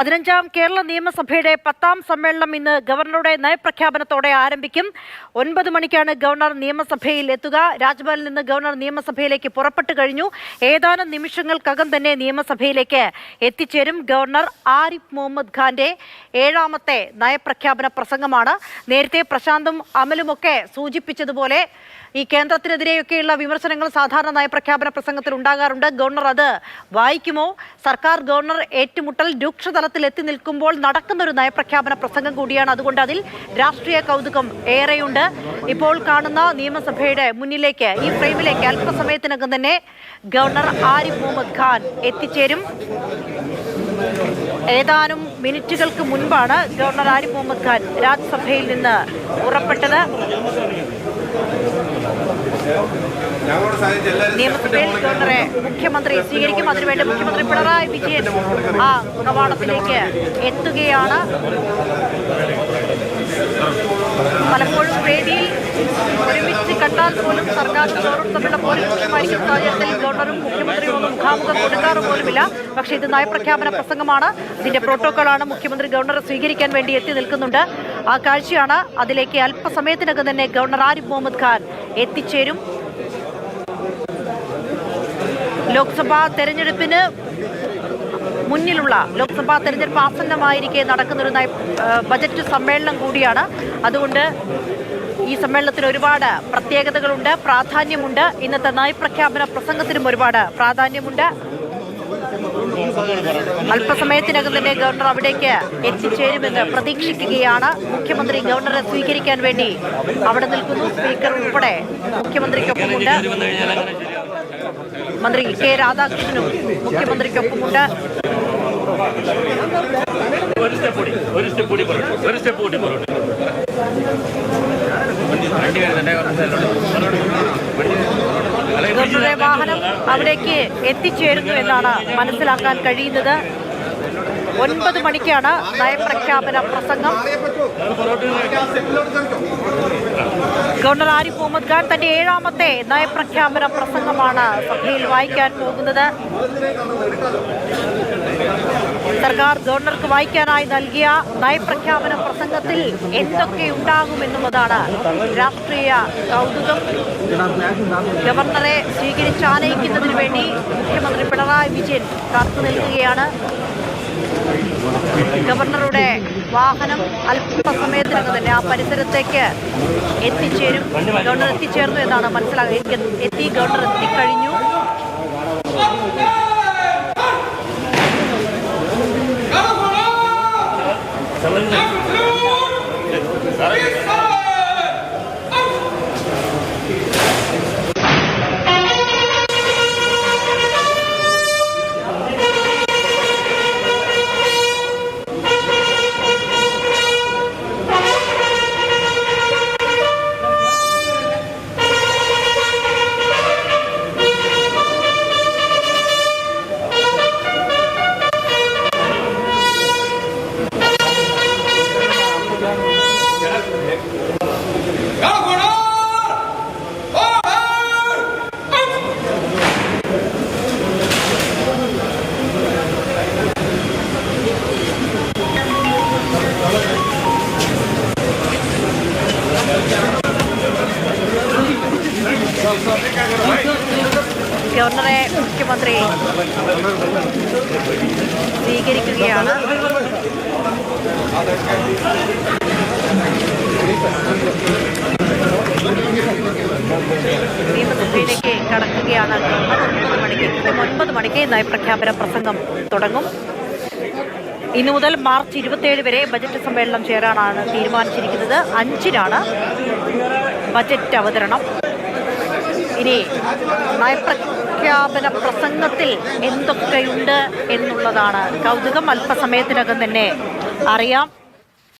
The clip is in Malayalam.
15ാം കേരള നിയമസഭയുടെ 10ാം സമ്മേളനം ഇന്ന് ഗവർണറുടെ നയപ്രഖ്യാപനത്തോടെ ആരംഭിക്കും. 9 മണിക്കാണ് ഗവർണർ നിയമസഭയിൽ എത്തുക. രാജ്ഭവനിൽ നിന്ന് ഗവർണർ നിയമസഭയിലേക്ക് പുറപ്പെട്ടു കഴിഞ്ഞു. ഏതാനും നിമിഷങ്ങൾക്കകം തന്നെ നിയമസഭയിലേക്ക് എത്തിച്ചേരും. ഗവർണർ ആരിഫ് മുഹമ്മദ് ഖാന്റെ 7ാമത്തെ നയപ്രഖ്യാപന പ്രസംഗമാണ്. നേരത്തെ പ്രശാന്തും അമലുമൊക്കെ സൂചിപ്പിച്ചതുപോലെ ഈ കേന്ദ്രത്തിനെതിരെയൊക്കെയുള്ള വിമർശനങ്ങൾ സാധാരണ നയപ്രഖ്യാപന പ്രസംഗത്തിൽ ഉണ്ടാകാറുണ്ട്. ഗവർണർ അത് വായിക്കുമോ? സർക്കാർ ഗവർണർ ഏറ്റുമുട്ടൽ രൂക്ഷതലത്തിൽ എത്തി നിൽക്കുമ്പോൾ നടക്കുന്നൊരു നയപ്രഖ്യാപന പ്രസംഗം കൂടിയാണ്. അതുകൊണ്ട് അതിൽ രാഷ്ട്രീയ കൗതുകം ഏറെയുണ്ട്. ഇപ്പോൾ കാണുന്ന നിയമസഭയുടെ മുന്നിലേക്ക്, ഈ ഫ്രെയിമിലേക്ക് അല്പസമയത്തിനകം തന്നെ ഗവർണർ ആരിഫ് മുഹമ്മദ് ഖാൻ എത്തിച്ചേരും. ഏതാനും മിനിറ്റുകൾക്ക് മുൻപാണ് ഗവർണർ ആരിഫ് മുഹമ്മദ് ഖാൻ രാജ്യസഭയിൽ നിന്ന് പുറപ്പെട്ടത്. നിയമസഭയിൽ ഗവർണറെ മുഖ്യമന്ത്രി സ്വീകരിക്കും. അതിനുവേണ്ടി മുഖ്യമന്ത്രി പിണറായി വിജയൻ ആ കവാടത്തിലേക്ക് എത്തുകയാണ്. പലപ്പോഴും വേദിയിൽ ഒരുമിച്ച് കണ്ടാൽ പോലും സർക്കാർ ഗവർണർ തമ്മിലുള്ള പോലും സാഹചര്യത്തിൽ ഗവർണറും മുഖ്യമന്ത്രിയും ഒന്നും മുഖാമുഖം കൊടുക്കാറ് പോലുമില്ല. പക്ഷേ ഇത് നയപ്രഖ്യാപന പ്രസംഗമാണ്. ഇതിന്റെ പ്രോട്ടോക്കോളാണ്. മുഖ്യമന്ത്രി ഗവർണറെ സ്വീകരിക്കാൻ വേണ്ടി എത്തി നിൽക്കുന്നുണ്ട്. ആ കാഴ്ചയാണ്. അതിലേക്ക് അല്പസമയത്തിനകം തന്നെ ഗവർണർ ആരിഫ് മുഹമ്മദ് ഖാൻ എത്തിച്ചേരും. ലോക്സഭാ തെരഞ്ഞെടുപ്പിന് മുന്നിലുള്ള ലോക്സഭാ തെരഞ്ഞെടുപ്പ് ആസന്നമായിരിക്കെ നടക്കുന്നൊരു ബജറ്റ് സമ്മേളനം കൂടിയാണ്. അതുകൊണ്ട് ഈ സമ്മേളനത്തിന് ഒരുപാട് പ്രത്യേകതകളുണ്ട്, പ്രാധാന്യമുണ്ട്. ഇന്നത്തെ നയപ്രഖ്യാപന പ്രസംഗത്തിനും ഒരുപാട് പ്രാധാന്യമുണ്ട്. അല്പസമയത്തിനകം തന്നെ ഗവർണർ അവിടേക്ക് എത്തിച്ചേരുമെന്ന് പ്രതീക്ഷിക്കുകയാണ്. മുഖ്യമന്ത്രി ഗവർണറെ സ്വീകരിക്കാൻ വേണ്ടി അവിടെ നിൽക്കുന്നു. സ്പീക്കർ ഉൾപ്പെടെ മുഖ്യമന്ത്രിക്കൊപ്പമുണ്ട്. മന്ത്രി കെ രാധാകൃഷ്ണനും മുഖ്യമന്ത്രിക്കൊപ്പമുണ്ട്. ഗവർണറുടെ വാഹനം അവിടേക്ക് എത്തിച്ചേരുന്നു എന്നാണ് മനസ്സിലാക്കാൻ കഴിയുന്നത്. 9 മണിക്കാണ് നയപ്രഖ്യാപന പ്രസംഗം. ഗവർണർ ആരിഫ് മുഹമ്മദ് ഖാൻ തന്റെ 7ാമത്തെ നയപ്രഖ്യാപന പ്രസംഗമാണ് സഭയിൽ വായിക്കാൻ പോകുന്നത്. സർക്കാർ ഗവർണർക്ക് വായിക്കാനായി നൽകിയ നയപ്രഖ്യാപന പ്രസംഗത്തിൽ എന്തൊക്കെ ഉണ്ടാകുമെന്നുള്ളതാണ് രാഷ്ട്രീയ കൗതുകം. ഗവർണറെ സ്വീകരിച്ചാനയിക്കുന്നതിന് വേണ്ടി മുഖ്യമന്ത്രി പിണറായി വിജയൻ കാത്തു നിൽക്കുകയാണ്. ഗവർണറുടെ വാഹനം അല്പസമയത്തിനകം തന്നെ ആ പരിസരത്തേക്ക് എത്തിച്ചേരും. ഗവർണർ എത്തിച്ചേർന്നു എന്നാണ് മനസ്സിലാക്കി. ഗവർണർ എത്തിക്കഴിഞ്ഞു. ഗവർണറെ മുഖ്യമന്ത്രി സ്വീകരിക്കുകയാണ്. നിയമസഭയിലേക്ക് കടക്കുകയാണ്. 9 മണിക്ക് നയപ്രഖ്യാപന പ്രസംഗം തുടങ്ങും. ഇന്നു മുതൽ മാർച്ച് 27 വരെ ബജറ്റ് സമ്മേളനം ചേരാനാണ് തീരുമാനിച്ചിരിക്കുന്നത്. 5-നാണ് ബജറ്റ് അവതരണം. ഇനി നയപ്രഖ്യാപന പ്രസംഗത്തിൽ എന്തൊക്കെയുണ്ട് എന്നുള്ളതാണ് കൗതുകം. അല്പസമയത്തിനകം തന്നെ അറിയാം.